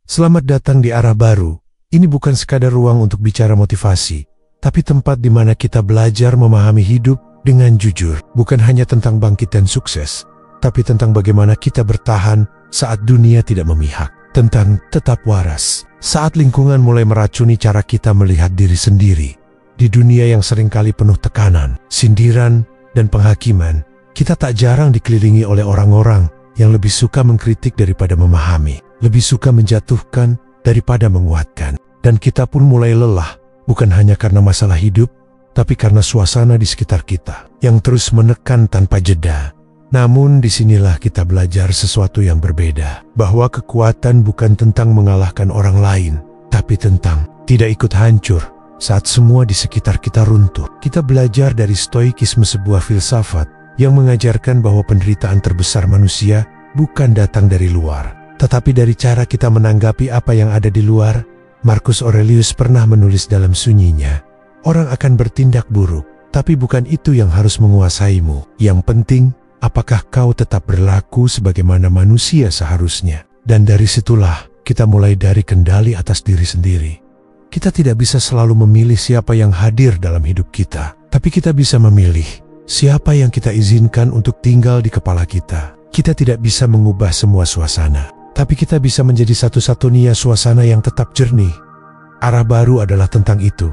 Selamat datang di Arah Baru. Ini bukan sekadar ruang untuk bicara motivasi, tapi tempat di mana kita belajar memahami hidup dengan jujur. Bukan hanya tentang bangkit dan sukses, tapi tentang bagaimana kita bertahan saat dunia tidak memihak. Tentang tetap waras saat lingkungan mulai meracuni cara kita melihat diri sendiri. Di dunia yang seringkali penuh tekanan, sindiran, dan penghakiman, kita tak jarang dikelilingi oleh orang-orang yang lebih suka mengkritik daripada memahami, lebih suka menjatuhkan daripada menguatkan. Dan kita pun mulai lelah, bukan hanya karena masalah hidup, tapi karena suasana di sekitar kita yang terus menekan tanpa jeda. Namun disinilah kita belajar sesuatu yang berbeda, bahwa kekuatan bukan tentang mengalahkan orang lain, tapi tentang tidak ikut hancur saat semua di sekitar kita runtuh. Kita belajar dari stoikisme, sebuah filsafat yang mengajarkan bahwa penderitaan terbesar manusia bukan datang dari luar, tetapi dari cara kita menanggapi apa yang ada di luar. Marcus Aurelius pernah menulis dalam sunyinya, orang akan bertindak buruk, tapi bukan itu yang harus menguasaimu. Yang penting, apakah kau tetap berlaku sebagaimana manusia seharusnya? Dan dari situlah kita mulai dari kendali atas diri sendiri. Kita tidak bisa selalu memilih siapa yang hadir dalam hidup kita, tapi kita bisa memilih siapa yang kita izinkan untuk tinggal di kepala kita. Kita tidak bisa mengubah semua suasana, tapi kita bisa menjadi satu-satunya suasana yang tetap jernih. Arah Baru adalah tentang itu,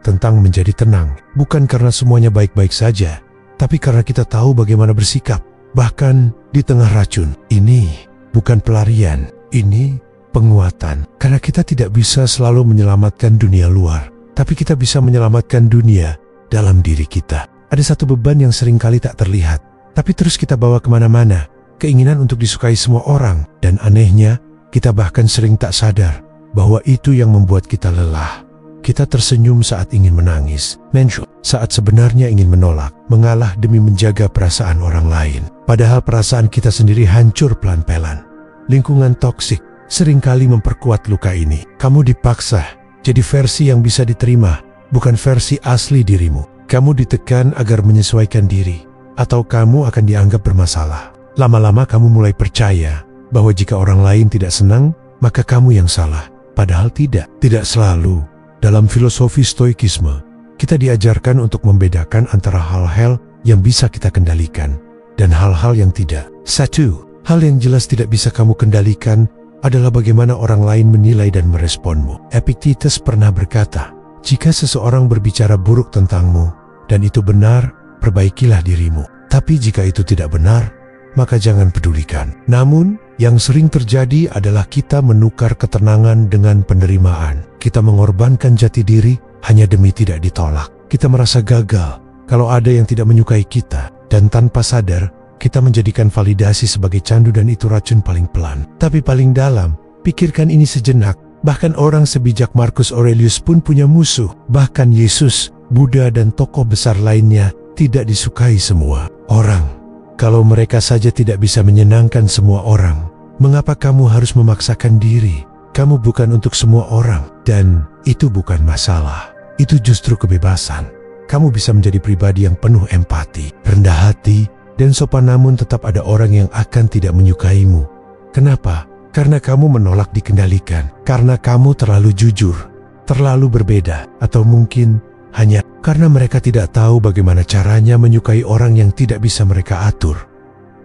tentang menjadi tenang, bukan karena semuanya baik-baik saja, tapi karena kita tahu bagaimana bersikap, bahkan di tengah racun. Ini bukan pelarian, ini penguatan. Karena kita tidak bisa selalu menyelamatkan dunia luar, tapi kita bisa menyelamatkan dunia dalam diri kita. Ada satu beban yang seringkali tak terlihat, tapi terus kita bawa kemana-mana. Keinginan untuk disukai semua orang. Dan anehnya, kita bahkan sering tak sadar bahwa itu yang membuat kita lelah. Kita tersenyum saat ingin menangis, mensyuk saat sebenarnya ingin menolak, mengalah demi menjaga perasaan orang lain. Padahal perasaan kita sendiri hancur pelan-pelan. Lingkungan toksik seringkali memperkuat luka ini. Kamu dipaksa jadi versi yang bisa diterima, bukan versi asli dirimu. Kamu ditekan agar menyesuaikan diri, atau kamu akan dianggap bermasalah. Lama-lama kamu mulai percaya bahwa jika orang lain tidak senang, maka kamu yang salah. Padahal tidak selalu. Dalam filosofi stoikisme, kita diajarkan untuk membedakan antara hal-hal yang bisa kita kendalikan dan hal-hal yang tidak. Satu hal yang jelas tidak bisa kamu kendalikan adalah bagaimana orang lain menilai dan meresponmu. Epictetus pernah berkata, jika seseorang berbicara buruk tentangmu, dan itu benar, perbaikilah dirimu. Tapi jika itu tidak benar, maka jangan pedulikan. Namun, yang sering terjadi adalah kita menukar ketenangan dengan penerimaan. Kita mengorbankan jati diri hanya demi tidak ditolak. Kita merasa gagal kalau ada yang tidak menyukai kita. Dan tanpa sadar, kita menjadikan validasi sebagai candu, dan itu racun paling pelan. Tapi paling dalam, pikirkan ini sejenak. Bahkan orang sebijak Marcus Aurelius pun punya musuh. Bahkan Yesus, Buddha, dan tokoh besar lainnya tidak disukai semua orang. Kalau mereka saja tidak bisa menyenangkan semua orang, mengapa kamu harus memaksakan diri? Kamu bukan untuk semua orang, dan itu bukan masalah. Itu justru kebebasan. Kamu bisa menjadi pribadi yang penuh empati, rendah hati, dan sopan, namun tetap ada orang yang akan tidak menyukaimu. Kenapa? Karena kamu menolak dikendalikan, karena kamu terlalu jujur, terlalu berbeda, atau mungkin hanya karena mereka tidak tahu bagaimana caranya menyukai orang yang tidak bisa mereka atur.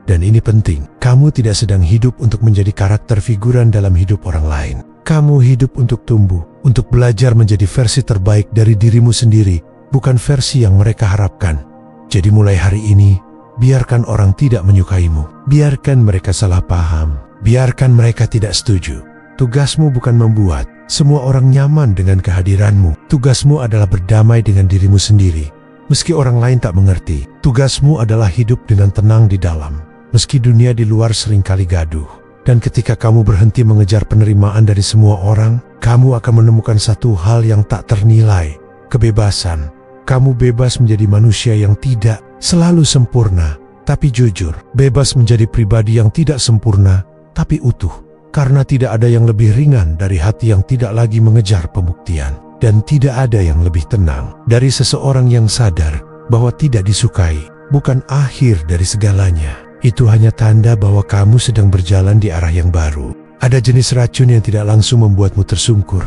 Dan ini penting, kamu tidak sedang hidup untuk menjadi karakter figuran dalam hidup orang lain. Kamu hidup untuk tumbuh, untuk belajar menjadi versi terbaik dari dirimu sendiri, bukan versi yang mereka harapkan. Jadi mulai hari ini, biarkan orang tidak menyukaimu, biarkan mereka salah paham, biarkan mereka tidak setuju. Tugasmu bukan membuat semua orang nyaman dengan kehadiranmu. Tugasmu adalah berdamai dengan dirimu sendiri. Meski orang lain tak mengerti, tugasmu adalah hidup dengan tenang di dalam. Meski dunia di luar seringkali gaduh. Dan ketika kamu berhenti mengejar penerimaan dari semua orang, kamu akan menemukan satu hal yang tak ternilai, kebebasan. Kamu bebas menjadi manusia yang tidak selalu sempurna, tapi jujur. Bebas menjadi pribadi yang tidak sempurna, tapi utuh. Karena tidak ada yang lebih ringan dari hati yang tidak lagi mengejar pembuktian. Dan tidak ada yang lebih tenang dari seseorang yang sadar bahwa tidak disukai bukan akhir dari segalanya. Itu hanya tanda bahwa kamu sedang berjalan di arah yang baru. Ada jenis racun yang tidak langsung membuatmu tersungkur,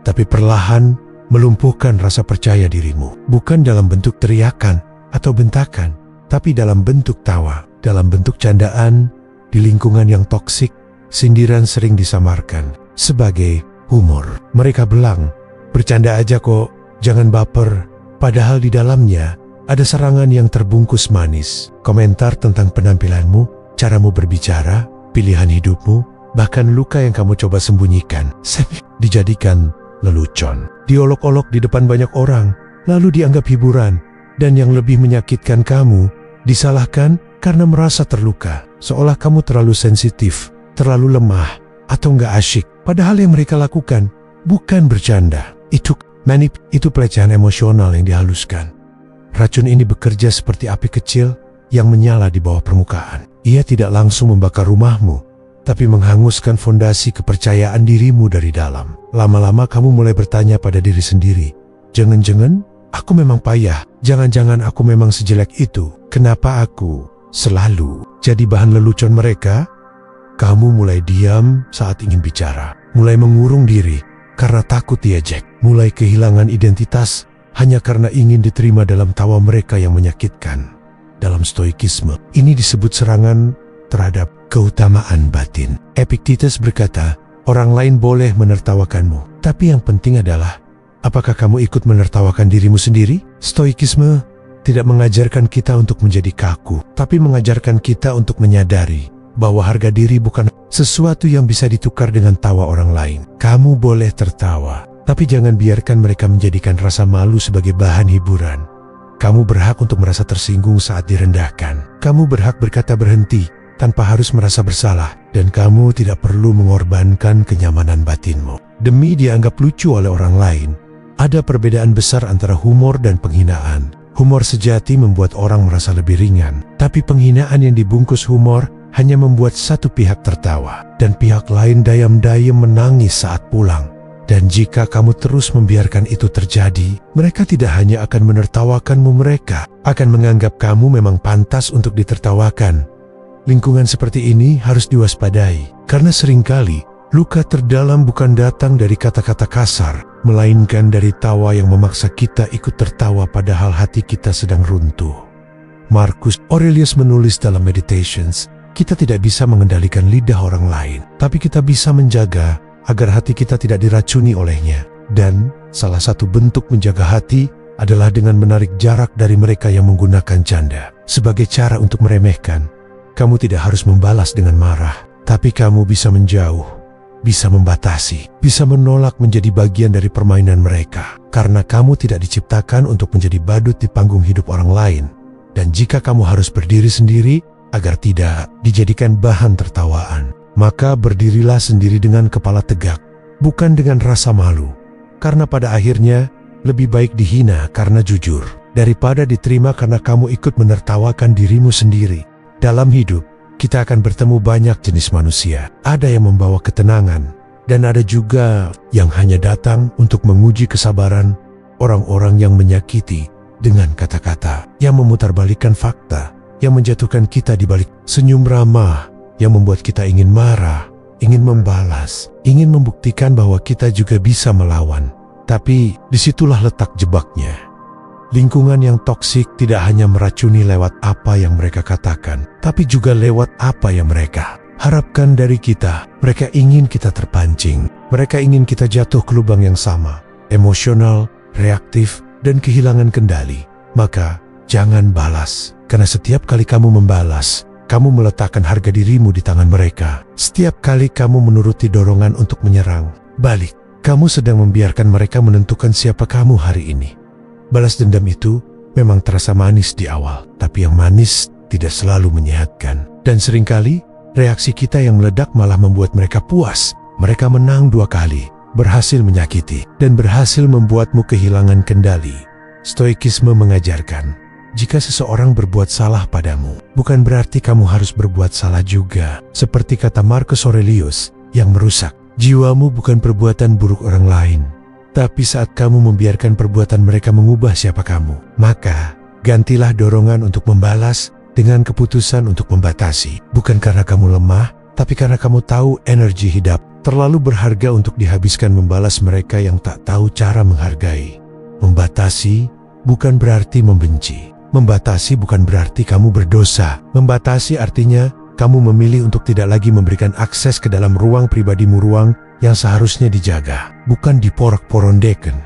tapi perlahan melumpuhkan rasa percaya dirimu. Bukan dalam bentuk teriakan atau bentakan, tapi dalam bentuk tawa, dalam bentuk candaan. Di lingkungan yang toksik, sindiran sering disamarkan sebagai humor. Mereka bilang, bercanda aja kok, jangan baper. Padahal di dalamnya ada serangan yang terbungkus manis. Komentar tentang penampilanmu, caramu berbicara, pilihan hidupmu, bahkan luka yang kamu coba sembunyikan, dijadikan lelucon. Diolok-olok di depan banyak orang, lalu dianggap hiburan. Dan yang lebih menyakitkan, kamu disalahkan karena merasa terluka. Seolah kamu terlalu sensitif, terlalu lemah, atau nggak asyik. Padahal yang mereka lakukan bukan bercanda. Itu pelecehan emosional yang dihaluskan. Racun ini bekerja seperti api kecil yang menyala di bawah permukaan. Ia tidak langsung membakar rumahmu, tapi menghanguskan fondasi kepercayaan dirimu dari dalam. Lama-lama kamu mulai bertanya pada diri sendiri, jangan-jangan aku memang payah, jangan-jangan aku memang sejelek itu. Kenapa aku selalu jadi bahan lelucon mereka? Kamu mulai diam saat ingin bicara, mulai mengurung diri karena takut diejek, mulai kehilangan identitas hanya karena ingin diterima dalam tawa mereka yang menyakitkan. Dalam stoikisme, ini disebut serangan terhadap keutamaan batin. Epictetus berkata, orang lain boleh menertawakanmu, tapi yang penting adalah apakah kamu ikut menertawakan dirimu sendiri? Stoikisme tidak mengajarkan kita untuk menjadi kaku, tapi mengajarkan kita untuk menyadari bahwa harga diri bukan sesuatu yang bisa ditukar dengan tawa orang lain. Kamu boleh tertawa, tapi jangan biarkan mereka menjadikan rasa malu sebagai bahan hiburan. Kamu berhak untuk merasa tersinggung saat direndahkan. Kamu berhak berkata berhenti tanpa harus merasa bersalah, dan kamu tidak perlu mengorbankan kenyamanan batinmu demi dianggap lucu oleh orang lain. Ada perbedaan besar antara humor dan penghinaan. Humor sejati membuat orang merasa lebih ringan, tapi penghinaan yang dibungkus humor hanya membuat satu pihak tertawa, dan pihak lain dayam-dayam menangis saat pulang. Dan jika kamu terus membiarkan itu terjadi, mereka tidak hanya akan menertawakanmu, mereka akan menganggap kamu memang pantas untuk ditertawakan. Lingkungan seperti ini harus diwaspadai, karena seringkali luka terdalam bukan datang dari kata-kata kasar, melainkan dari tawa yang memaksa kita ikut tertawa padahal hati kita sedang runtuh. Marcus Aurelius menulis dalam Meditations, kita tidak bisa mengendalikan lidah orang lain, tapi kita bisa menjaga agar hati kita tidak diracuni olehnya. Dan salah satu bentuk menjaga hati adalah dengan menarik jarak dari mereka yang menggunakan canda sebagai cara untuk meremehkan. Kamu tidak harus membalas dengan marah, tapi kamu bisa menjauh, bisa membatasi, bisa menolak menjadi bagian dari permainan mereka. Karena kamu tidak diciptakan untuk menjadi badut di panggung hidup orang lain. Dan jika kamu harus berdiri sendiri agar tidak dijadikan bahan tertawaan, maka berdirilah sendiri dengan kepala tegak, bukan dengan rasa malu. Karena pada akhirnya lebih baik dihina karena jujur daripada diterima karena kamu ikut menertawakan dirimu sendiri. Dalam hidup, kita akan bertemu banyak jenis manusia. Ada yang membawa ketenangan, dan ada juga yang hanya datang untuk menguji kesabaran. Orang-orang yang menyakiti dengan kata-kata, yang memutarbalikkan fakta, yang menjatuhkan kita di balik senyum ramah, yang membuat kita ingin marah, ingin membalas, ingin membuktikan bahwa kita juga bisa melawan. Tapi disitulah letak jebaknya. Lingkungan yang toksik tidak hanya meracuni lewat apa yang mereka katakan, tapi juga lewat apa yang mereka harapkan dari kita. Mereka ingin kita terpancing. Mereka ingin kita jatuh ke lubang yang sama, emosional, reaktif, dan kehilangan kendali. Maka, jangan balas. Karena setiap kali kamu membalas, kamu meletakkan harga dirimu di tangan mereka. Setiap kali kamu menuruti dorongan untuk menyerang balik, kamu sedang membiarkan mereka menentukan siapa kamu hari ini. Balas dendam itu memang terasa manis di awal, tapi yang manis tidak selalu menyehatkan. Dan seringkali, reaksi kita yang meledak malah membuat mereka puas. Mereka menang 2 kali, berhasil menyakiti, dan berhasil membuatmu kehilangan kendali. Stoikisme mengajarkan, jika seseorang berbuat salah padamu, bukan berarti kamu harus berbuat salah juga. Seperti kata Marcus Aurelius, yang merusak jiwamu bukan perbuatan buruk orang lain, tapi saat kamu membiarkan perbuatan mereka mengubah siapa kamu. Maka, gantilah dorongan untuk membalas dengan keputusan untuk membatasi. Bukan karena kamu lemah, tapi karena kamu tahu energi hidup terlalu berharga untuk dihabiskan membalas mereka yang tak tahu cara menghargai. Membatasi bukan berarti membenci. Membatasi bukan berarti kamu berdosa. Membatasi artinya kamu memilih untuk tidak lagi memberikan akses ke dalam ruang pribadimu, ruang yang seharusnya dijaga, bukan diporak-porondeken.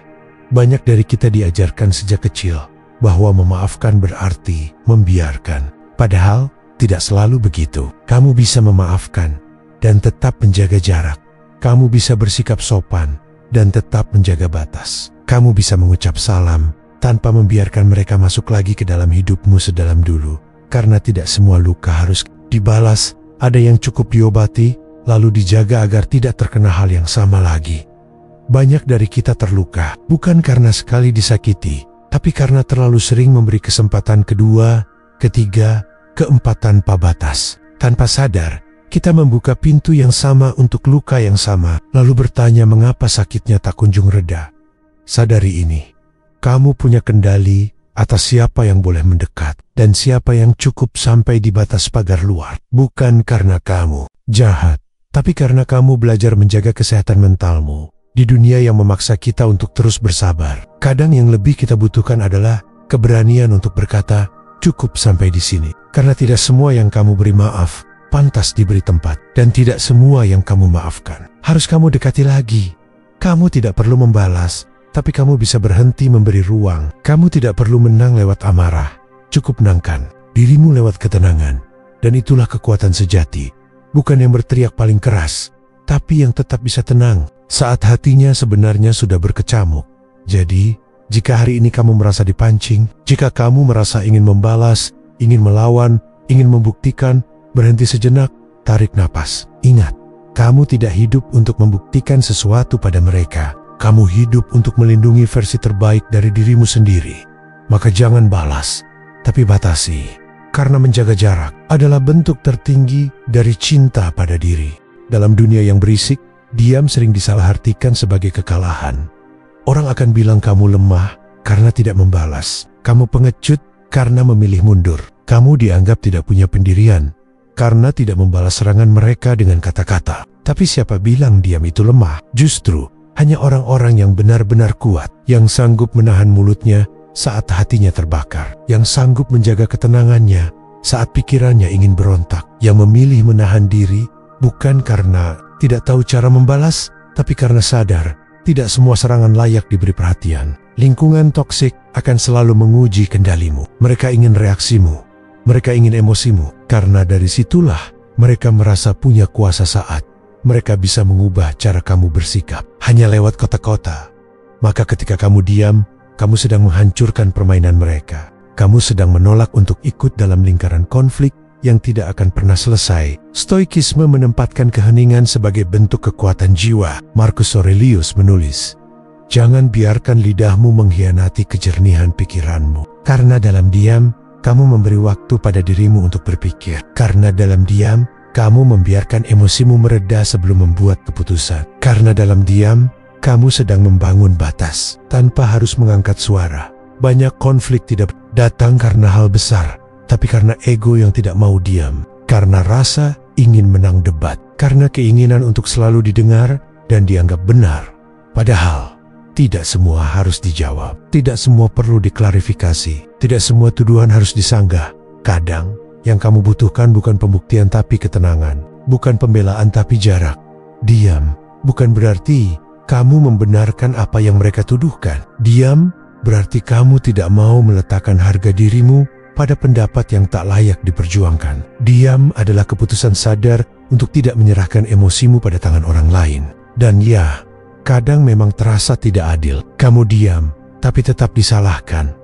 Banyak dari kita diajarkan sejak kecil bahwa memaafkan berarti membiarkan. Padahal tidak selalu begitu. Kamu bisa memaafkan dan tetap menjaga jarak. Kamu bisa bersikap sopan dan tetap menjaga batas. Kamu bisa mengucap salam tanpa membiarkan mereka masuk lagi ke dalam hidupmu sedalam dulu. Karena tidak semua luka harus dibalas. Ada yang cukup diobati lalu dijaga agar tidak terkena hal yang sama lagi. Banyak dari kita terluka bukan karena sekali disakiti, tapi karena terlalu sering memberi kesempatan kedua, ketiga, keempat tanpa batas. Tanpa sadar, kita membuka pintu yang sama untuk luka yang sama, lalu bertanya mengapa sakitnya tak kunjung reda. Sadari ini, kamu punya kendali atas siapa yang boleh mendekat dan siapa yang cukup sampai di batas pagar luar. Bukan karena kamu jahat, tapi karena kamu belajar menjaga kesehatan mentalmu. Di dunia yang memaksa kita untuk terus bersabar, kadang yang lebih kita butuhkan adalah keberanian untuk berkata, cukup sampai di sini. Karena tidak semua yang kamu beri maaf pantas diberi tempat, dan tidak semua yang kamu maafkan harus kamu dekati lagi. Kamu tidak perlu membalas, tapi kamu bisa berhenti memberi ruang. Kamu tidak perlu menang lewat amarah, cukup menangkan dirimu lewat ketenangan. Dan itulah kekuatan sejati, bukan yang berteriak paling keras, tapi yang tetap bisa tenang saat hatinya sebenarnya sudah berkecamuk. Jadi, jika hari ini kamu merasa dipancing, jika kamu merasa ingin membalas, ingin melawan, ingin membuktikan, berhenti sejenak, tarik napas. Ingat, kamu tidak hidup untuk membuktikan sesuatu pada mereka. Kamu hidup untuk melindungi versi terbaik dari dirimu sendiri. Maka jangan balas, tapi batasi. Karena menjaga jarak adalah bentuk tertinggi dari cinta pada diri. Dalam dunia yang berisik, diam sering disalahartikan sebagai kekalahan. Orang akan bilang kamu lemah karena tidak membalas. Kamu pengecut karena memilih mundur. Kamu dianggap tidak punya pendirian karena tidak membalas serangan mereka dengan kata-kata. Tapi siapa bilang diam itu lemah? Justru hanya orang-orang yang benar-benar kuat, yang sanggup menahan mulutnya saat hatinya terbakar, yang sanggup menjaga ketenangannya saat pikirannya ingin berontak, yang memilih menahan diri bukan karena tidak tahu cara membalas, tapi karena sadar tidak semua serangan layak diberi perhatian. Lingkungan toksik akan selalu menguji kendalimu. Mereka ingin reaksimu, mereka ingin emosimu, karena dari situlah mereka merasa punya kuasa saat mereka bisa mengubah cara kamu bersikap hanya lewat kota-kota. Maka ketika kamu diam, kamu sedang menghancurkan permainan mereka. Kamu sedang menolak untuk ikut dalam lingkaran konflik yang tidak akan pernah selesai. Stoikisme menempatkan keheningan sebagai bentuk kekuatan jiwa. Marcus Aurelius menulis, jangan biarkan lidahmu mengkhianati kejernihan pikiranmu. Karena dalam diam, kamu memberi waktu pada dirimu untuk berpikir. Karena dalam diam, kamu membiarkan emosimu mereda sebelum membuat keputusan. Karena dalam diam, kamu sedang membangun batas tanpa harus mengangkat suara. Banyak konflik tidak datang karena hal besar, tapi karena ego yang tidak mau diam, karena rasa ingin menang debat, karena keinginan untuk selalu didengar dan dianggap benar. Padahal, tidak semua harus dijawab, tidak semua perlu diklarifikasi, tidak semua tuduhan harus disanggah. Kadang, yang kamu butuhkan bukan pembuktian tapi ketenangan, bukan pembelaan tapi jarak. Diam bukan berarti kamu membenarkan apa yang mereka tuduhkan. Diam berarti kamu tidak mau meletakkan harga dirimu pada pendapat yang tak layak diperjuangkan. Diam adalah keputusan sadar untuk tidak menyerahkan emosimu pada tangan orang lain. Dan ya, kadang memang terasa tidak adil. Kamu diam, tapi tetap disalahkan.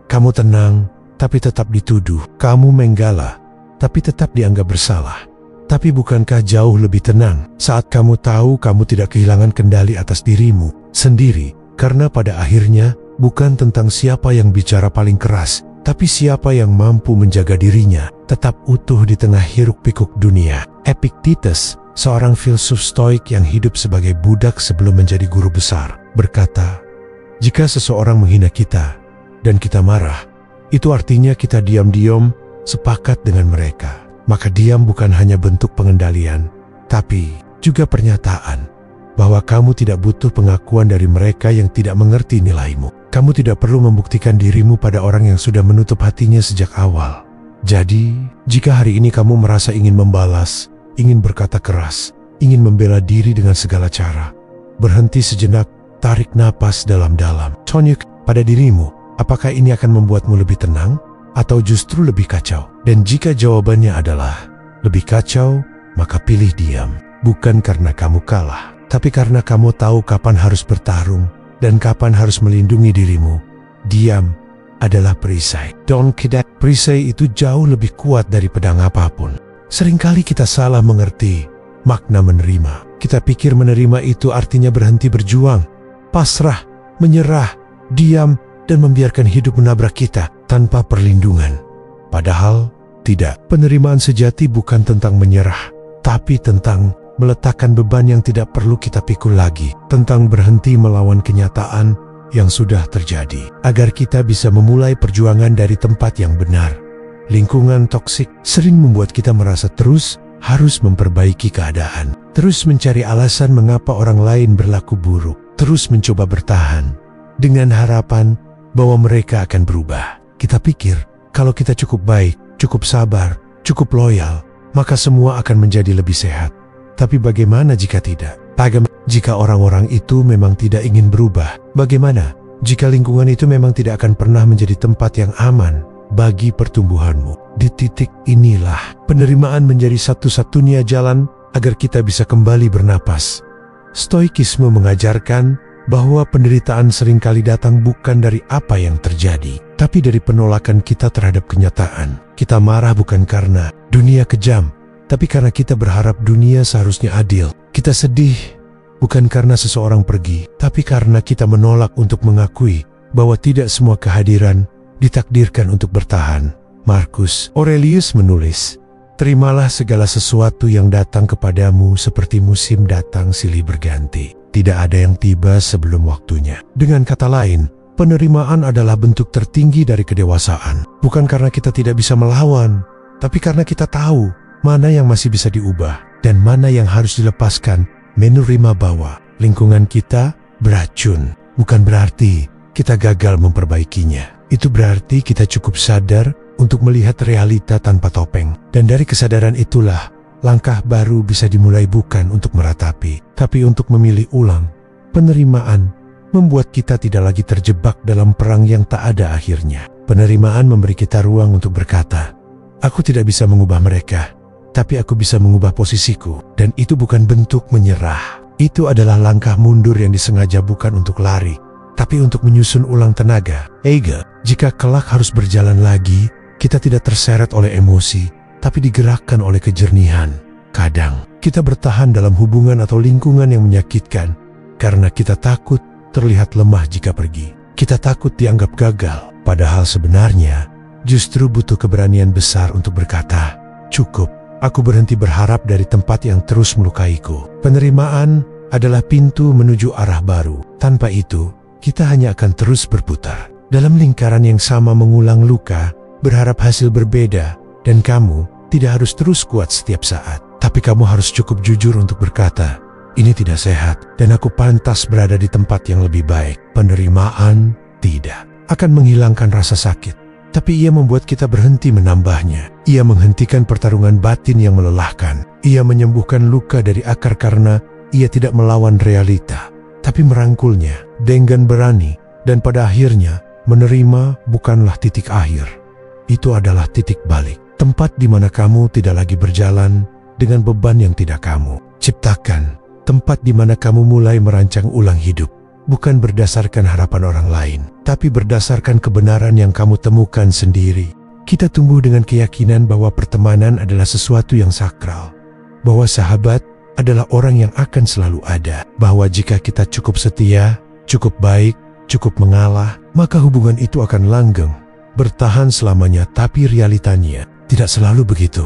Kamu tenang, tapi tetap dituduh. Kamu menggala, tapi tetap dianggap bersalah. Tapi bukankah jauh lebih tenang saat kamu tahu kamu tidak kehilangan kendali atas dirimu sendiri? Karena pada akhirnya, bukan tentang siapa yang bicara paling keras, tapi siapa yang mampu menjaga dirinya tetap utuh di tengah hiruk-pikuk dunia. Epictetus, seorang filsuf stoik yang hidup sebagai budak sebelum menjadi guru besar, berkata, jika seseorang menghina kita dan kita marah, itu artinya kita diam-diam sepakat dengan mereka. maka diam bukan hanya bentuk pengendalian, tapi juga pernyataan bahwa kamu tidak butuh pengakuan dari mereka yang tidak mengerti nilaimu. Kamu tidak perlu membuktikan dirimu pada orang yang sudah menutup hatinya sejak awal. Jadi, jika hari ini kamu merasa ingin membalas, ingin berkata keras, ingin membela diri dengan segala cara, berhenti sejenak, tarik napas dalam-dalam. Tanya pada dirimu, apakah ini akan membuatmu lebih tenang atau justru lebih kacau? Dan jika jawabannya adalah lebih kacau, maka pilih diam. Bukan karena kamu kalah, tapi karena kamu tahu kapan harus bertarung dan kapan harus melindungi dirimu. Diam adalah perisai. Don't kidak. Perisai itu jauh lebih kuat dari pedang apapun. Seringkali kita salah mengerti makna menerima. Kita pikir menerima itu artinya berhenti berjuang, pasrah, menyerah, diam, dan membiarkan hidup menabrak kita tanpa perlindungan. Padahal tidak. Penerimaan sejati bukan tentang menyerah, tapi tentang meletakkan beban yang tidak perlu kita pikul lagi, tentang berhenti melawan kenyataan yang sudah terjadi, agar kita bisa memulai perjuangan dari tempat yang benar. Lingkungan toksik sering membuat kita merasa terus harus memperbaiki keadaan, terus mencari alasan mengapa orang lain berlaku buruk, terus mencoba bertahan dengan harapan bahwa mereka akan berubah. Kita pikir kalau kita cukup baik, cukup sabar, cukup loyal, maka semua akan menjadi lebih sehat. Tapi bagaimana jika tidak? Jika orang-orang itu memang tidak ingin berubah? Bagaimana jika lingkungan itu memang tidak akan pernah menjadi tempat yang aman bagi pertumbuhanmu? Di titik inilah penerimaan menjadi satu-satunya jalan agar kita bisa kembali bernapas. Stoikisme mengajarkan bahwa penderitaan seringkali datang bukan dari apa yang terjadi, tapi dari penolakan kita terhadap kenyataan. Kita marah bukan karena dunia kejam, tapi karena kita berharap dunia seharusnya adil. Kita sedih bukan karena seseorang pergi, tapi karena kita menolak untuk mengakui bahwa tidak semua kehadiran ditakdirkan untuk bertahan. Marcus Aurelius menulis, "Terimalah segala sesuatu yang datang kepadamu seperti musim datang silih berganti. Tidak ada yang tiba sebelum waktunya." Dengan kata lain, penerimaan adalah bentuk tertinggi dari kedewasaan. Bukan karena kita tidak bisa melawan, tapi karena kita tahu mana yang masih bisa diubah dan mana yang harus dilepaskan. Menerima bahwa lingkungan kita beracun bukan berarti kita gagal memperbaikinya. Itu berarti kita cukup sadar untuk melihat realita tanpa topeng. Dan dari kesadaran itulah langkah baru bisa dimulai, bukan untuk meratapi, tapi untuk memilih ulang. Penerimaan membuat kita tidak lagi terjebak dalam perang yang tak ada akhirnya. Penerimaan memberi kita ruang untuk berkata, "Aku tidak bisa mengubah mereka, tapi aku bisa mengubah posisiku." Dan itu bukan bentuk menyerah. Itu adalah langkah mundur yang disengaja, bukan untuk lari, tapi untuk menyusun ulang tenaga. Jika kelak harus berjalan lagi, kita tidak terseret oleh emosi, tapi digerakkan oleh kejernihan. Kadang, kita bertahan dalam hubungan atau lingkungan yang menyakitkan, karena kita takut terlihat lemah jika pergi. Kita takut dianggap gagal, padahal sebenarnya justru butuh keberanian besar untuk berkata, "Cukup. Aku berhenti berharap dari tempat yang terus melukaiku." Penerimaan adalah pintu menuju arah baru. Tanpa itu, kita hanya akan terus berputar dalam lingkaran yang sama, mengulang luka, berharap hasil berbeda. Dan kamu tidak harus terus kuat setiap saat, tapi kamu harus cukup jujur untuk berkata, "Ini tidak sehat dan aku pantas berada di tempat yang lebih baik." Penerimaan tidak akan menghilangkan rasa sakit, tapi ia membuat kita berhenti menambahnya. Ia menghentikan pertarungan batin yang melelahkan. Ia menyembuhkan luka dari akar karena ia tidak melawan realita, tapi merangkulnya dengan berani. Dan pada akhirnya, menerima bukanlah titik akhir. Itu adalah titik balik. Tempat di mana kamu tidak lagi berjalan dengan beban yang tidak kamu ciptakan. Tempat di mana kamu mulai merancang ulang hidup, bukan berdasarkan harapan orang lain, tapi berdasarkan kebenaran yang kamu temukan sendiri. Kita tumbuh dengan keyakinan bahwa pertemanan adalah sesuatu yang sakral, bahwa sahabat adalah orang yang akan selalu ada, bahwa jika kita cukup setia, cukup baik, cukup mengalah, maka hubungan itu akan langgeng, bertahan selamanya. Tapi realitanya tidak selalu begitu.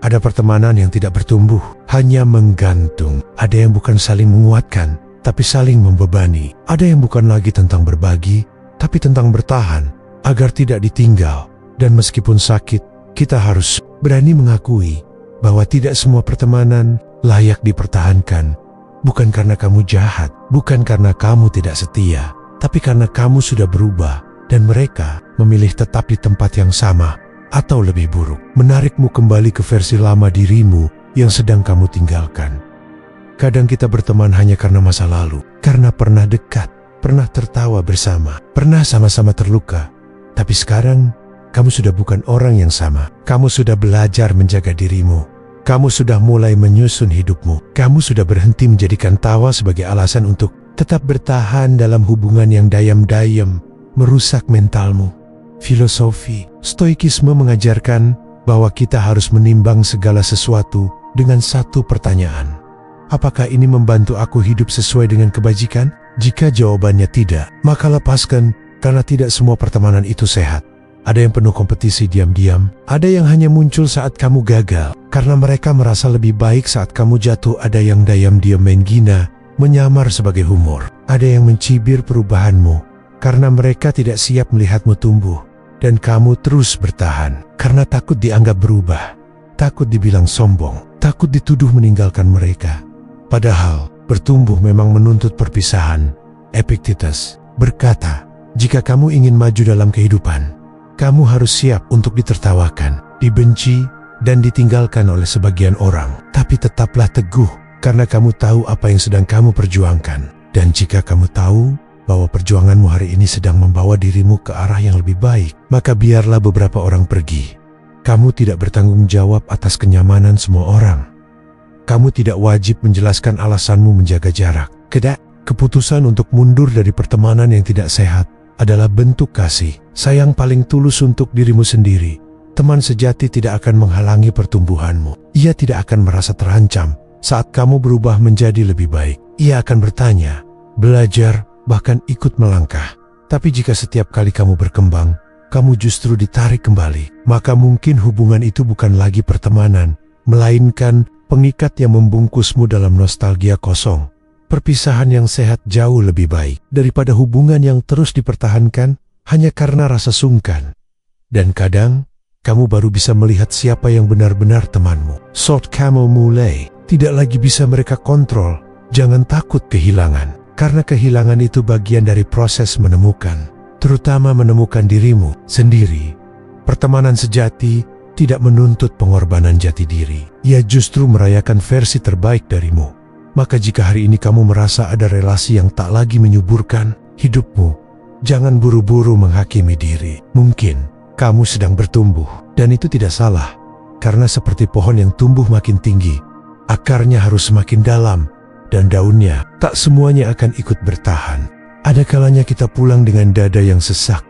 Ada pertemanan yang tidak bertumbuh, hanya menggantung. Ada yang bukan saling menguatkan, tapi saling membebani. Ada yang bukan lagi tentang berbagi, tapi tentang bertahan agar tidak ditinggal. Dan meskipun sakit, kita harus Berani mengakui bahwa tidak semua pertemanan layak dipertahankan. Bukan karena kamu jahat, bukan karena kamu tidak setia, tapi karena kamu sudah berubah dan mereka memilih tetap di tempat yang sama atau lebih buruk, menarikmu kembali ke versi lama dirimu yang sedang kamu tinggalkan. Kadang kita berteman hanya karena masa lalu, karena pernah dekat, pernah tertawa bersama, pernah sama-sama terluka. Tapi sekarang, kamu sudah bukan orang yang sama. Kamu sudah belajar menjaga dirimu. Kamu sudah mulai menyusun hidupmu. Kamu sudah berhenti menjadikan tawa sebagai alasan untuk tetap bertahan dalam hubungan yang dayam-dayam, merusak mentalmu. Filosofi Stoikisme mengajarkan bahwa kita harus menimbang segala sesuatu dengan satu pertanyaan. Apakah ini membantu aku hidup sesuai dengan kebajikan? Jika jawabannya tidak, maka lepaskan, karena tidak semua pertemanan itu sehat. Ada yang penuh kompetisi diam-diam, ada yang hanya muncul saat kamu gagal, karena mereka merasa lebih baik saat kamu jatuh. Ada yang diam-diam main gina, menyamar sebagai humor. Ada yang mencibir perubahanmu, karena mereka tidak siap melihatmu tumbuh. Dan kamu terus bertahan, karena takut dianggap berubah, takut dibilang sombong, takut dituduh meninggalkan mereka. Padahal, bertumbuh memang menuntut perpisahan. Epictetus berkata, jika kamu ingin maju dalam kehidupan, kamu harus siap untuk ditertawakan, dibenci, dan ditinggalkan oleh sebagian orang. Tapi tetaplah teguh, karena kamu tahu apa yang sedang kamu perjuangkan. Dan jika kamu tahu bahwa perjuanganmu hari ini sedang membawa dirimu ke arah yang lebih baik, maka biarlah beberapa orang pergi. Kamu tidak bertanggung jawab atas kenyamanan semua orang. Kamu tidak wajib menjelaskan alasanmu menjaga jarak. Keputusan untuk mundur dari pertemanan yang tidak sehat adalah bentuk kasih, sayang paling tulus untuk dirimu sendiri. Teman sejati tidak akan menghalangi pertumbuhanmu. Ia tidak akan merasa terancam saat kamu berubah menjadi lebih baik. Ia akan bertanya, belajar, bahkan ikut melangkah. Tapi jika setiap kali kamu berkembang, kamu justru ditarik kembali, maka mungkin hubungan itu bukan lagi pertemanan, melainkan pengikat yang membungkusmu dalam nostalgia kosong. Perpisahan yang sehat jauh lebih baik daripada hubungan yang terus dipertahankan hanya karena rasa sungkan. Dan kadang, kamu baru bisa melihat siapa yang benar-benar temanmu. Saat kamu mulai, tidak lagi bisa mereka kontrol. Jangan takut kehilangan, karena kehilangan itu bagian dari proses menemukan, terutama menemukan dirimu sendiri. Pertemanan sejati tidak menuntut pengorbanan jati diri. Ia justru merayakan versi terbaik darimu. Maka jika hari ini kamu merasa ada relasi yang tak lagi menyuburkan hidupmu, jangan buru-buru menghakimi diri. Mungkin kamu sedang bertumbuh, dan itu tidak salah. Karena seperti pohon yang tumbuh makin tinggi, akarnya harus semakin dalam, dan daunnya tak semuanya akan ikut bertahan. Ada kalanya kita pulang dengan dada yang sesak,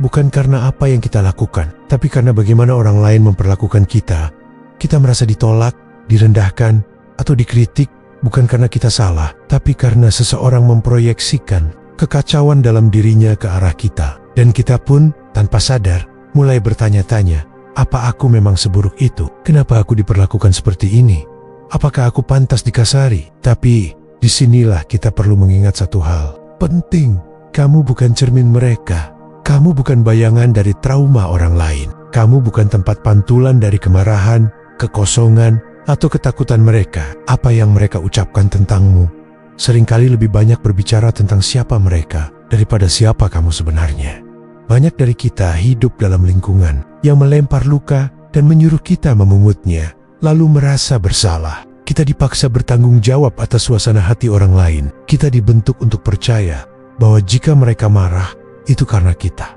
bukan karena apa yang kita lakukan, tapi karena bagaimana orang lain memperlakukan kita. Kita merasa ditolak, direndahkan, atau dikritik. Bukan karena kita salah, tapi karena seseorang memproyeksikan kekacauan dalam dirinya ke arah kita. Dan kita pun, tanpa sadar, mulai bertanya-tanya, apa aku memang seburuk itu? Kenapa aku diperlakukan seperti ini? Apakah aku pantas dikasari? Tapi, disinilah kita perlu mengingat satu hal. Penting, kamu bukan cermin mereka. Kamu bukan bayangan dari trauma orang lain. Kamu bukan tempat pantulan dari kemarahan, kekosongan, atau ketakutan mereka. Apa yang mereka ucapkan tentangmu seringkali lebih banyak berbicara tentang siapa mereka daripada siapa kamu sebenarnya. Banyak dari kita hidup dalam lingkungan yang melempar luka dan menyuruh kita memungutnya, lalu merasa bersalah. Kita dipaksa bertanggung jawab atas suasana hati orang lain. Kita dibentuk untuk percaya bahwa jika mereka marah, itu karena kita.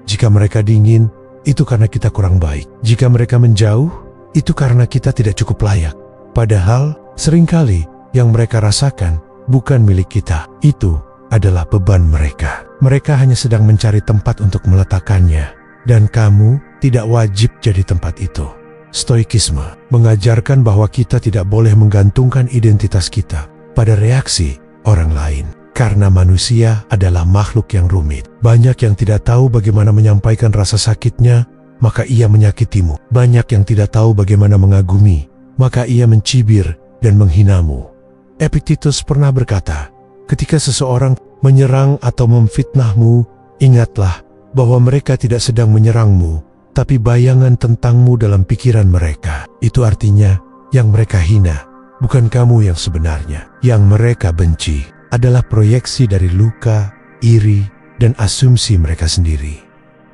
Jika mereka dingin, itu karena kita kurang baik. Jika mereka menjauh, itu karena kita tidak cukup layak. Padahal, seringkali yang mereka rasakan bukan milik kita. Itu adalah beban mereka. Mereka hanya sedang mencari tempat untuk meletakkannya. Dan kamu tidak wajib jadi tempat itu. Stoikisme mengajarkan bahwa kita tidak boleh menggantungkan identitas kita pada reaksi orang lain. Karena manusia adalah makhluk yang rumit. Banyak yang tidak tahu bagaimana menyampaikan rasa sakitnya, maka ia menyakitimu. Banyak yang tidak tahu bagaimana mengagumi, maka ia mencibir dan menghinamu. Epictetus pernah berkata, ketika seseorang menyerang atau memfitnahmu, ingatlah bahwa mereka tidak sedang menyerangmu, tapi bayangan tentangmu dalam pikiran mereka. Itu artinya yang mereka hina bukan kamu yang sebenarnya. Yang mereka benci adalah proyeksi dari luka, iri, dan asumsi mereka sendiri.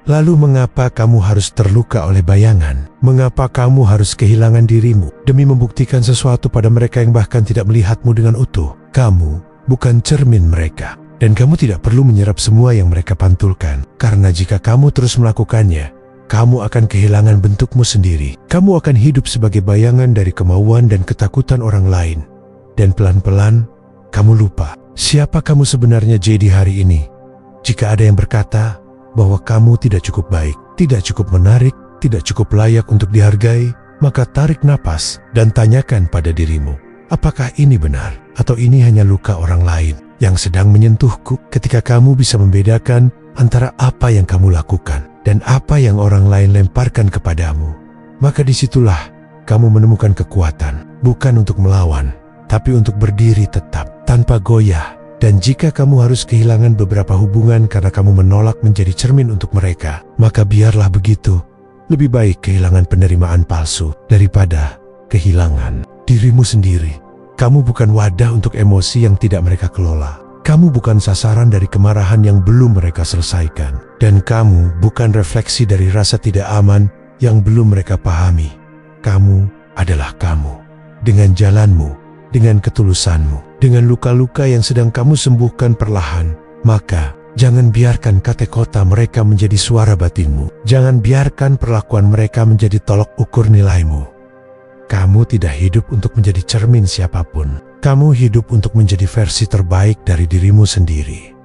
Lalu mengapa kamu harus terluka oleh bayangan? Mengapa kamu harus kehilangan dirimu demi membuktikan sesuatu pada mereka yang bahkan tidak melihatmu dengan utuh? Kamu bukan cermin mereka, dan kamu tidak perlu menyerap semua yang mereka pantulkan. Karena jika kamu terus melakukannya, kamu akan kehilangan bentukmu sendiri. Kamu akan hidup sebagai bayangan dari kemauan dan ketakutan orang lain. Dan pelan-pelan, kamu lupa siapa kamu sebenarnya jadi hari ini. Jika ada yang berkata bahwa kamu tidak cukup baik, tidak cukup menarik, tidak cukup layak untuk dihargai, maka tarik napas dan tanyakan pada dirimu, apakah ini benar? Atau ini hanya luka orang lain yang sedang menyentuhku? Ketika kamu bisa membedakan antara apa yang kamu lakukan dan apa yang orang lain lemparkan kepadamu, maka disitulah kamu menemukan kekuatan, bukan untuk melawan, tapi untuk berdiri tetap, tanpa goyah. Dan jika kamu harus kehilangan beberapa hubungan karena kamu menolak menjadi cermin untuk mereka, maka biarlah begitu. Lebih baik kehilangan penerimaan palsu daripada kehilangan dirimu sendiri. Kamu bukan wadah untuk emosi yang tidak mereka kelola. Kamu bukan sasaran dari kemarahan yang belum mereka selesaikan. Dan kamu bukan refleksi dari rasa tidak aman yang belum mereka pahami. Kamu adalah kamu. Dengan jalanmu, dengan ketulusanmu, dengan luka-luka yang sedang kamu sembuhkan perlahan. Maka, jangan biarkan kata-kata mereka menjadi suara batinmu. Jangan biarkan perlakuan mereka menjadi tolok ukur nilaimu. Kamu tidak hidup untuk menjadi cermin siapapun. Kamu hidup untuk menjadi versi terbaik dari dirimu sendiri.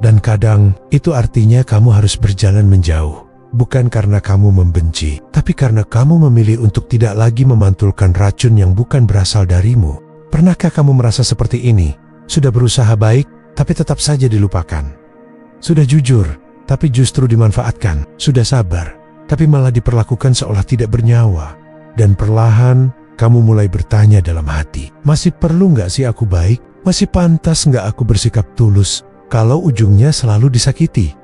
Dan kadang, itu artinya kamu harus berjalan menjauh. Bukan karena kamu membenci, tapi karena kamu memilih untuk tidak lagi memantulkan racun yang bukan berasal darimu. Pernahkah kamu merasa seperti ini? Sudah berusaha baik, tapi tetap saja dilupakan. Sudah jujur, tapi justru dimanfaatkan. Sudah sabar, tapi malah diperlakukan seolah tidak bernyawa. Dan perlahan, kamu mulai bertanya dalam hati, masih perlu nggak sih aku baik? Masih pantas nggak aku bersikap tulus kalau ujungnya selalu disakiti?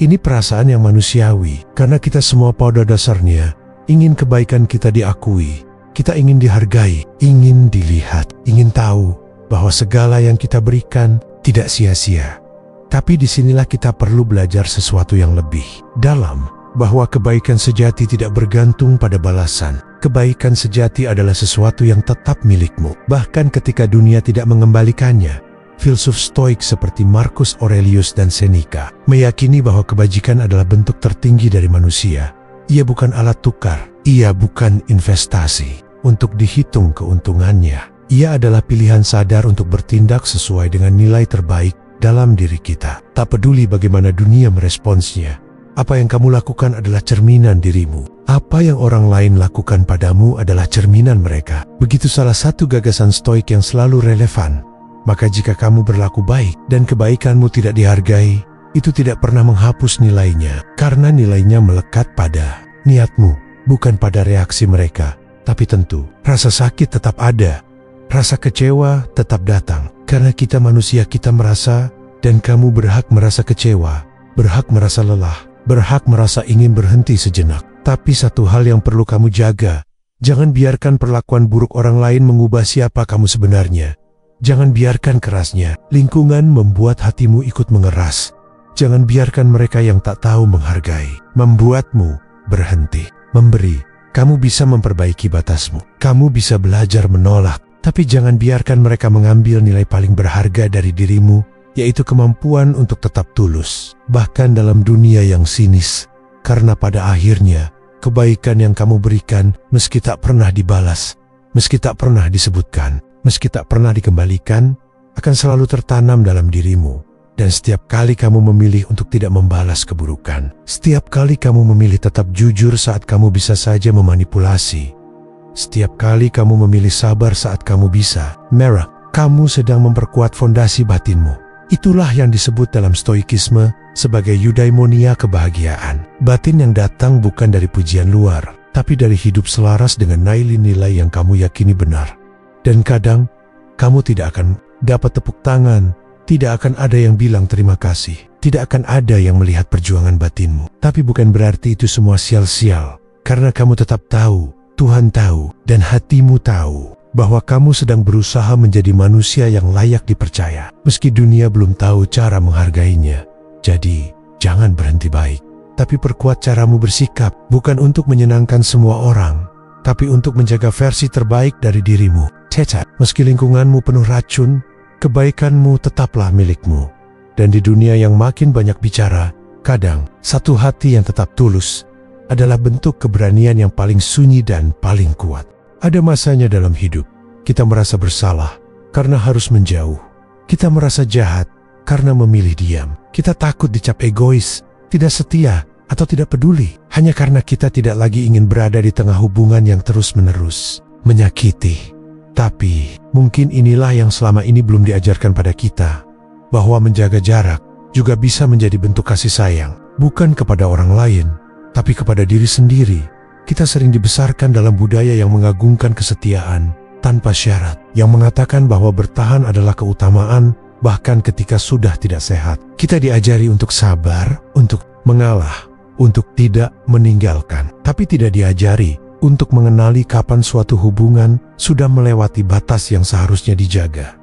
Ini perasaan yang manusiawi, karena kita semua pada dasarnya ingin kebaikan kita diakui. Kita ingin dihargai, ingin dilihat, ingin tahu bahwa segala yang kita berikan tidak sia-sia. Tapi disinilah kita perlu belajar sesuatu yang lebih dalam, bahwa kebaikan sejati tidak bergantung pada balasan. Kebaikan sejati adalah sesuatu yang tetap milikmu, bahkan ketika dunia tidak mengembalikannya. Filsuf Stoik seperti Marcus Aurelius dan Seneca meyakini bahwa kebajikan adalah bentuk tertinggi dari manusia. Ia bukan alat tukar, ia bukan investasi untuk dihitung keuntungannya. Ia adalah pilihan sadar untuk bertindak sesuai dengan nilai terbaik dalam diri kita. Tak peduli bagaimana dunia meresponsnya. Apa yang kamu lakukan adalah cerminan dirimu. Apa yang orang lain lakukan padamu adalah cerminan mereka. Begitu salah satu gagasan Stoik yang selalu relevan. Maka jika kamu berlaku baik dan kebaikanmu tidak dihargai, itu tidak pernah menghapus nilainya. Karena nilainya melekat pada niatmu, bukan pada reaksi mereka. Tapi tentu, rasa sakit tetap ada. Rasa kecewa tetap datang. Karena kita manusia, kita merasa, dan kamu berhak merasa kecewa, berhak merasa lelah, berhak merasa ingin berhenti sejenak. Tapi satu hal yang perlu kamu jaga, jangan biarkan perlakuan buruk orang lain mengubah siapa kamu sebenarnya. Jangan biarkan kerasnya lingkungan membuat hatimu ikut mengeras. Jangan biarkan mereka yang tak tahu menghargai membuatmu berhenti memberi. Kamu bisa memperbaiki batasmu. Kamu bisa belajar menolak. Tapi jangan biarkan mereka mengambil nilai paling berharga dari dirimu, yaitu kemampuan untuk tetap tulus, bahkan dalam dunia yang sinis. Karena pada akhirnya, kebaikan yang kamu berikan, meski tak pernah dibalas, meski tak pernah disebutkan, meski tak pernah dikembalikan, akan selalu tertanam dalam dirimu. Dan setiap kali kamu memilih untuk tidak membalas keburukan, setiap kali kamu memilih tetap jujur saat kamu bisa saja memanipulasi, setiap kali kamu memilih sabar saat kamu bisa merah, kamu sedang memperkuat fondasi batinmu. Itulah yang disebut dalam stoikisme sebagai eudaimonia, kebahagiaan. Batin yang datang bukan dari pujian luar, tapi dari hidup selaras dengan nilai-nilai yang kamu yakini benar. Dan kadang, kamu tidak akan dapat tepuk tangan, tidak akan ada yang bilang terima kasih, tidak akan ada yang melihat perjuangan batinmu. Tapi bukan berarti itu semua sia-sia, karena kamu tetap tahu, Tuhan tahu, dan hatimu tahu bahwa kamu sedang berusaha menjadi manusia yang layak dipercaya, meski dunia belum tahu cara menghargainya. Jadi, jangan berhenti baik, tapi perkuat caramu bersikap, bukan untuk menyenangkan semua orang, tapi untuk menjaga versi terbaik dari dirimu. Cacat, meski lingkunganmu penuh racun, kebaikanmu tetaplah milikmu. Dan di dunia yang makin banyak bicara, kadang satu hati yang tetap tulus adalah bentuk keberanian yang paling sunyi dan paling kuat. Ada masanya dalam hidup, kita merasa bersalah karena harus menjauh. Kita merasa jahat karena memilih diam. Kita takut dicap egois, tidak setia, atau tidak peduli. Hanya karena kita tidak lagi ingin berada di tengah hubungan yang terus-menerus menyakiti. Tapi, mungkin inilah yang selama ini belum diajarkan pada kita, bahwa menjaga jarak juga bisa menjadi bentuk kasih sayang, bukan kepada orang lain, tapi kepada diri sendiri. Kita sering dibesarkan dalam budaya yang mengagungkan kesetiaan tanpa syarat, yang mengatakan bahwa bertahan adalah keutamaan bahkan ketika sudah tidak sehat. Kita diajari untuk sabar, untuk mengalah, untuk tidak meninggalkan, tapi tidak diajari untuk mengenali kapan suatu hubungan sudah melewati batas yang seharusnya dijaga.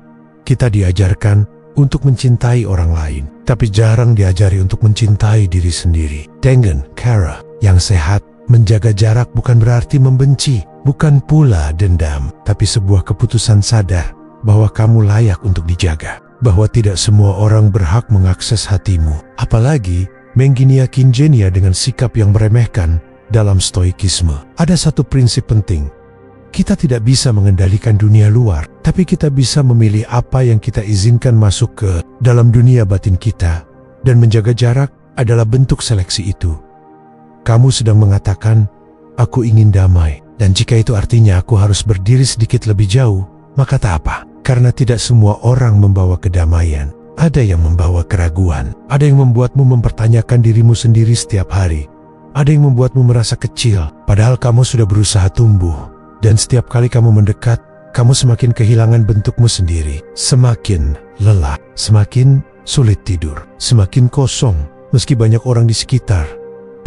Kita diajarkan untuk mencintai orang lain, tapi jarang diajari untuk mencintai diri sendiri. Dengan cara yang sehat, menjaga jarak bukan berarti membenci, bukan pula dendam, tapi sebuah keputusan sadar bahwa kamu layak untuk dijaga, bahwa tidak semua orang berhak mengakses hatimu, apalagi mengginiakinjenia dengan sikap yang meremehkan. Dalam stoikisme, ada satu prinsip penting. Kita tidak bisa mengendalikan dunia luar, tapi kita bisa memilih apa yang kita izinkan masuk ke dalam dunia batin kita, dan menjaga jarak adalah bentuk seleksi itu. Kamu sedang mengatakan, aku ingin damai, dan jika itu artinya aku harus berdiri sedikit lebih jauh, maka tak apa, karena tidak semua orang membawa kedamaian. Ada yang membawa keraguan, ada yang membuatmu mempertanyakan dirimu sendiri setiap hari, ada yang membuatmu merasa kecil, padahal kamu sudah berusaha tumbuh. Dan setiap kali kamu mendekat, kamu semakin kehilangan bentukmu sendiri. Semakin lelah, semakin sulit tidur, semakin kosong, meski banyak orang di sekitar.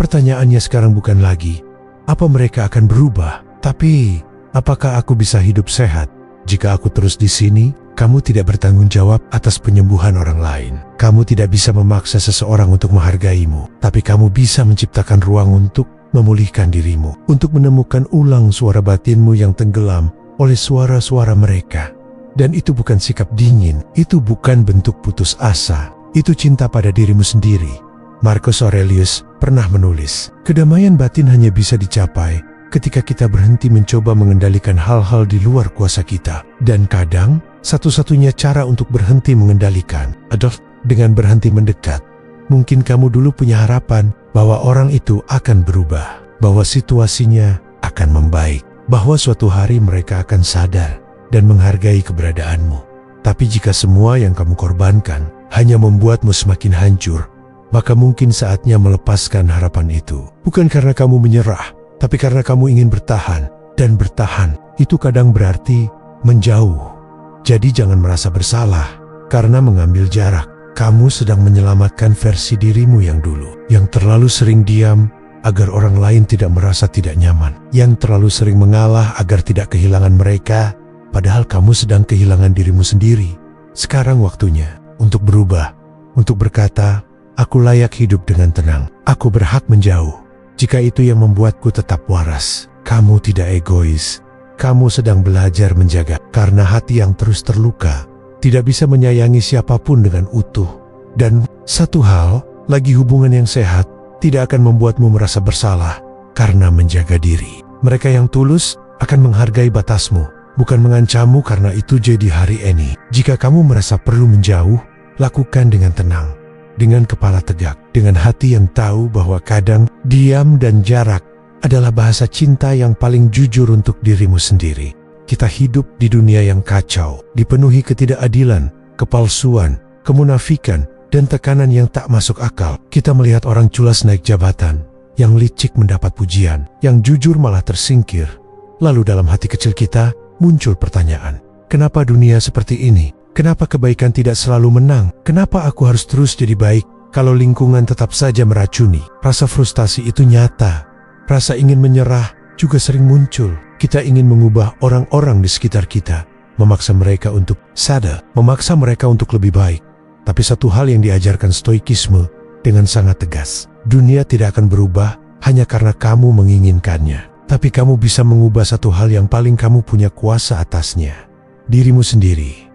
Pertanyaannya sekarang bukan lagi, apa mereka akan berubah? Tapi, apakah aku bisa hidup sehat? Jika aku terus di sini, kamu tidak bertanggung jawab atas penyembuhan orang lain. Kamu tidak bisa memaksa seseorang untuk menghargaimu, tapi kamu bisa menciptakan ruang untuk memulihkan dirimu, untuk menemukan ulang suara batinmu yang tenggelam oleh suara-suara mereka. Dan itu bukan sikap dingin, itu bukan bentuk putus asa, itu cinta pada dirimu sendiri. Marcus Aurelius pernah menulis, kedamaian batin hanya bisa dicapai ketika kita berhenti mencoba mengendalikan hal-hal di luar kuasa kita. Dan kadang, satu-satunya cara untuk berhenti mengendalikan adalah dengan berhenti mendekat. Mungkin kamu dulu punya harapan bahwa orang itu akan berubah, bahwa situasinya akan membaik, bahwa suatu hari mereka akan sadar dan menghargai keberadaanmu. Tapi jika semua yang kamu korbankan hanya membuatmu semakin hancur, maka mungkin saatnya melepaskan harapan itu. Bukan karena kamu menyerah, tapi karena kamu ingin bertahan. Dan bertahan itu kadang berarti menjauh. Jadi jangan merasa bersalah karena mengambil jarak. Kamu sedang menyelamatkan versi dirimu yang dulu, yang terlalu sering diam agar orang lain tidak merasa tidak nyaman, yang terlalu sering mengalah agar tidak kehilangan mereka, padahal kamu sedang kehilangan dirimu sendiri. Sekarang waktunya untuk berubah, untuk berkata, aku layak hidup dengan tenang, aku berhak menjauh. Jika itu yang membuatku tetap waras, kamu tidak egois, kamu sedang belajar menjaga, karena hati yang terus terluka tidak bisa menyayangi siapapun dengan utuh. Dan satu hal lagi, hubungan yang sehat tidak akan membuatmu merasa bersalah karena menjaga diri. Mereka yang tulus akan menghargai batasmu, bukan mengancammu karena itu jadi hari ini. Jika kamu merasa perlu menjauh, lakukan dengan tenang, dengan kepala tegak, dengan hati yang tahu bahwa kadang diam dan jarak adalah bahasa cinta yang paling jujur untuk dirimu sendiri. Kita hidup di dunia yang kacau, dipenuhi ketidakadilan, kepalsuan, kemunafikan, dan tekanan yang tak masuk akal. Kita melihat orang culas naik jabatan, yang licik mendapat pujian, yang jujur malah tersingkir. Lalu dalam hati kecil kita muncul pertanyaan, kenapa dunia seperti ini? Kenapa kebaikan tidak selalu menang? Kenapa aku harus terus jadi baik Kalau lingkungan tetap saja meracuni, rasa frustasi itu nyata. Rasa ingin menyerah juga sering muncul. Kita ingin mengubah orang-orang di sekitar kita, memaksa mereka untuk sadar, memaksa mereka untuk lebih baik. Tapi satu hal yang diajarkan stoikisme dengan sangat tegas, dunia tidak akan berubah hanya karena kamu menginginkannya. Tapi kamu bisa mengubah satu hal yang paling kamu punya kuasa atasnya, dirimu sendiri.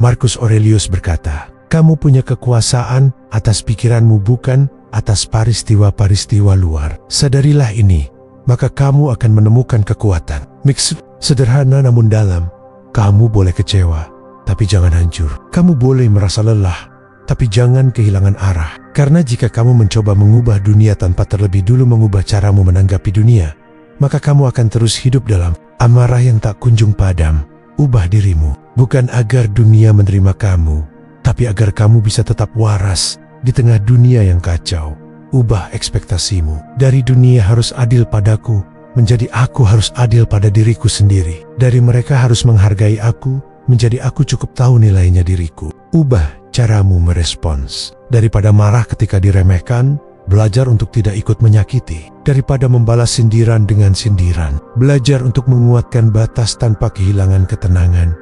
Marcus Aurelius berkata, kamu punya kekuasaan atas pikiranmu, bukan atas peristiwa-peristiwa luar. Sadarilah ini, maka kamu akan menemukan kekuatan. Maksud sederhana namun dalam. Kamu boleh kecewa, tapi jangan hancur. Kamu boleh merasa lelah, tapi jangan kehilangan arah. Karena jika kamu mencoba mengubah dunia tanpa terlebih dulu mengubah caramu menanggapi dunia, maka kamu akan terus hidup dalam amarah yang tak kunjung padam. Ubah dirimu, bukan agar dunia menerima kamu, tapi agar kamu bisa tetap waras di tengah dunia yang kacau. Ubah ekspektasimu. Dari dunia harus adil padaku, menjadi aku harus adil pada diriku sendiri. Dari mereka harus menghargai aku, menjadi aku cukup tahu nilainya diriku. Ubah caramu merespons. Daripada marah ketika diremehkan, belajar untuk tidak ikut menyakiti. Daripada membalas sindiran dengan sindiran, belajar untuk menguatkan batas tanpa kehilangan ketenangan.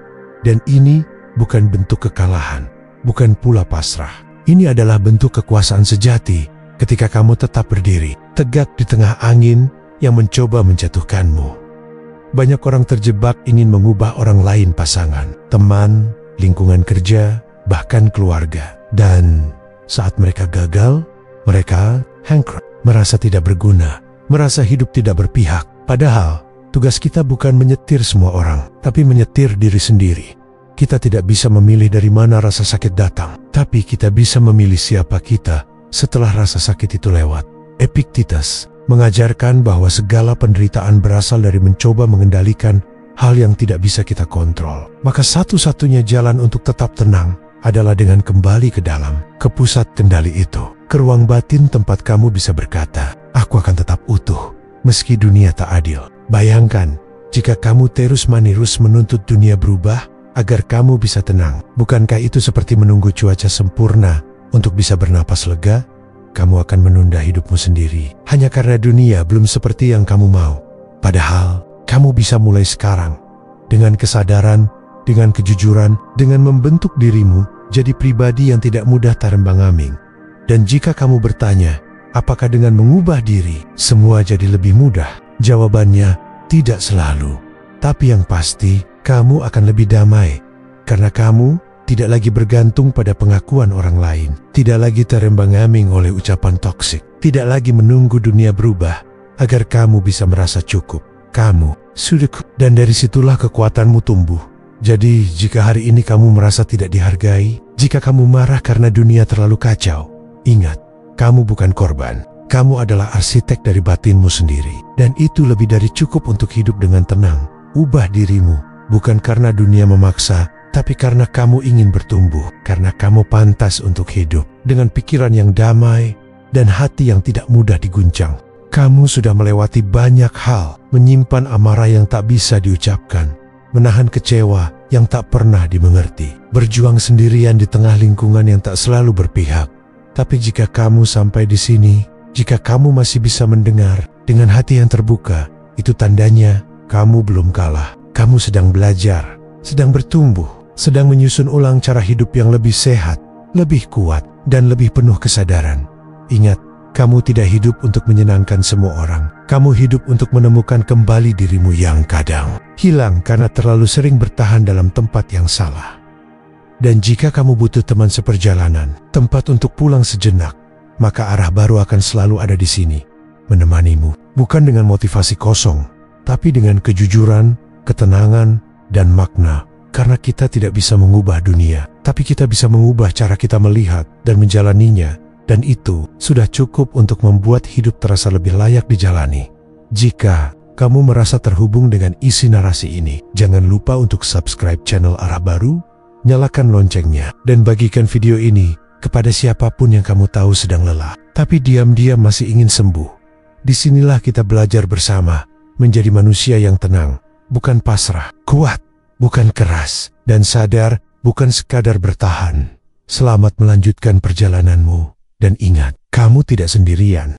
Dan ini bukan bentuk kekalahan, bukan pula pasrah. Ini adalah bentuk kekuasaan sejati ketika kamu tetap berdiri tegak di tengah angin yang mencoba menjatuhkanmu. Banyak orang terjebak ingin mengubah orang lain, pasangan, teman, lingkungan kerja, bahkan keluarga. Dan saat mereka gagal, mereka hangkrut, merasa tidak berguna, merasa hidup tidak berpihak. Padahal tugas kita bukan menyetir semua orang, tapi menyetir diri sendiri. Kita tidak bisa memilih dari mana rasa sakit datang, tapi kita bisa memilih siapa kita setelah rasa sakit itu lewat. Epictetus mengajarkan bahwa segala penderitaan berasal dari mencoba mengendalikan hal yang tidak bisa kita kontrol. Maka satu-satunya jalan untuk tetap tenang adalah dengan kembali ke dalam, ke pusat kendali itu, ke ruang batin tempat kamu bisa berkata, aku akan tetap utuh, meski dunia tak adil. Bayangkan, jika kamu terus-menerus menuntut dunia berubah, agar kamu bisa tenang. Bukankah itu seperti menunggu cuaca sempurna untuk bisa bernapas lega? Kamu akan menunda hidupmu sendiri, hanya karena dunia belum seperti yang kamu mau. Padahal, kamu bisa mulai sekarang, dengan kesadaran, dengan kejujuran, dengan membentuk dirimu jadi pribadi yang tidak mudah terembang-ambing. Dan jika kamu bertanya, apakah dengan mengubah diri, semua jadi lebih mudah? Jawabannya, tidak selalu. Tapi yang pasti, kamu akan lebih damai, karena kamu tidak lagi bergantung pada pengakuan orang lain, tidak lagi terembang-ambing oleh ucapan toksik, tidak lagi menunggu dunia berubah agar kamu bisa merasa cukup. Kamu sudah cukup, dan dari situlah kekuatanmu tumbuh. Jadi jika hari ini kamu merasa tidak dihargai, jika kamu marah karena dunia terlalu kacau, ingat, kamu bukan korban. Kamu adalah arsitek dari batinmu sendiri, dan itu lebih dari cukup untuk hidup dengan tenang. Ubah dirimu, bukan karena dunia memaksa, tapi karena kamu ingin bertumbuh, karena kamu pantas untuk hidup dengan pikiran yang damai dan hati yang tidak mudah diguncang. Kamu sudah melewati banyak hal, menyimpan amarah yang tak bisa diucapkan, menahan kecewa yang tak pernah dimengerti, berjuang sendirian di tengah lingkungan yang tak selalu berpihak. Tapi jika kamu sampai di sini, jika kamu masih bisa mendengar dengan hati yang terbuka, itu tandanya kamu belum kalah. Kamu sedang belajar, sedang bertumbuh, sedang menyusun ulang cara hidup yang lebih sehat, lebih kuat, dan lebih penuh kesadaran. Ingat, kamu tidak hidup untuk menyenangkan semua orang. Kamu hidup untuk menemukan kembali dirimu yang kadang hilang karena terlalu sering bertahan dalam tempat yang salah. Dan jika kamu butuh teman seperjalanan, tempat untuk pulang sejenak, maka arah baru akan selalu ada di sini, menemanimu. Bukan dengan motivasi kosong, tapi dengan kejujuran, ketenangan, dan makna. Karena kita tidak bisa mengubah dunia, tapi kita bisa mengubah cara kita melihat dan menjalaninya. Dan itu sudah cukup untuk membuat hidup terasa lebih layak dijalani. Jika kamu merasa terhubung dengan isi narasi ini, jangan lupa untuk subscribe channel Arah Baru, nyalakan loncengnya, dan bagikan video ini kepada siapapun yang kamu tahu sedang lelah, tapi diam-diam masih ingin sembuh. Disinilah kita belajar bersama, menjadi manusia yang tenang, bukan pasrah, kuat, bukan keras, dan sadar, bukan sekadar bertahan. Selamat melanjutkan perjalananmu. Dan ingat, kamu tidak sendirian.